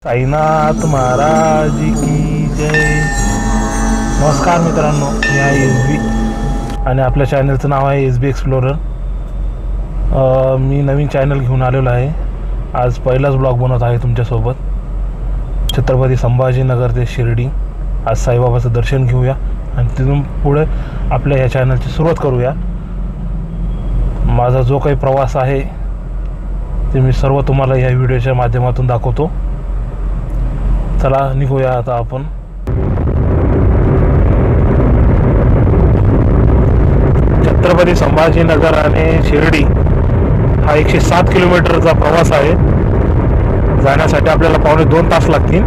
साईनाथ महाराज की जय। नमस्कार मित्रांनो, मी आहे एस बी आणि आपल्या चॅनलचं नाव आहे एस बी एक्सप्लोरर। मी नवीन चॅनल घेऊन आलेलो आहे। आज पहिलाच ब्लॉग बनवत आहे तुमच्यासोबत। छत्रपती संभाजीनगर ते शिर्डी आज साईबाबाचं दर्शन घेऊया आणि तिथून पुढे आपल्या या चॅनलची सुरुवात करूया। माझा जो काही प्रवास आहे ते मी सर्व तुम्हाला या व्हिडिओच्या माध्यमातून दाखवतो। चला निघूया आता आपण। छत्रपती संभाजीनगर आणि शिर्डी हा 107 किलोमीटरचा प्रवास आहे। जाण्यासाठी आपल्याला पावणे 2 तास लागतील।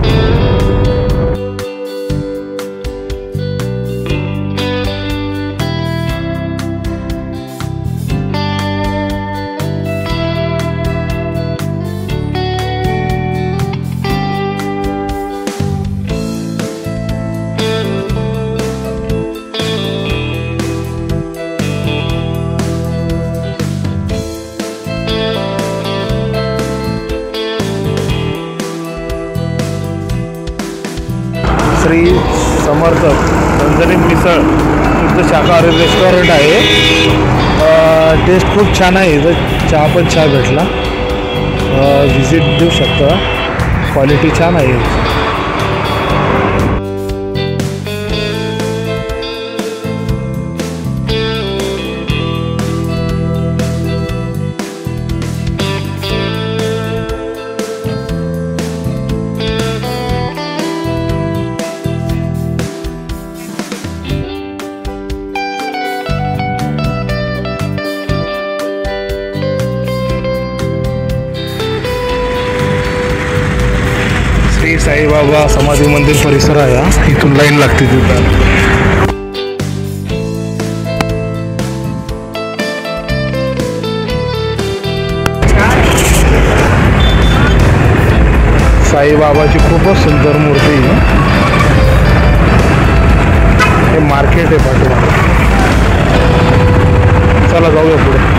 श्री समर्थ झणझणीत मिसळ शुद्ध शाकाहारी रेस्टॉरंट आहे। टेस्ट खूप छान आहे। इथं चहा पण छान भेटला। व्हिजिट देऊ शकता। क्वालिटी छान आहे। श्री साईबाबा समाधी मंदिर परिसर आहे। इथून लाईन लागते तिथं। साईबाबाची खूपच सुंदर मूर्ती आहे। हे मार्केट आहे पाठीमागे। चला जाऊया पुढे।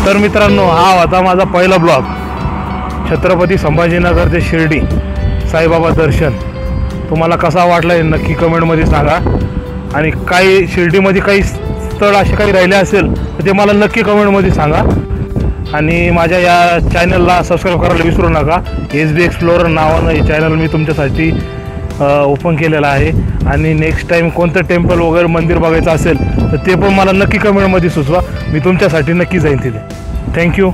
तर मित्रांनो, हा होता माझा पहिला ब्लॉग। छत्रपती संभाजीनगर ते शिर्डी साईबाबा दर्शन। तुम्हाला कसा वाटला हे नक्की कमेंटमध्ये सांगा। आणि काही शिर्डीमध्ये काही स्थळ असे काही राहिले असेल तर ते मला नक्की कमेंटमध्ये सांगा। आणि माझ्या या चॅनलला सबस्क्राईब करायला विसरू नका। एस बी एक्सप्लोरर नावानं हे चॅनल मी तुमच्यासाठी ओपन केलेला आहे. आणि नेक्स्ट टाईम कोणतं टेम्पल वगैरे मंदिर बघायचं असेल तर ते पण मला नक्की कमेंटमध्ये सुचवा. मी तुमच्यासाठी नक्की जाईन तिथे. थँक्यू.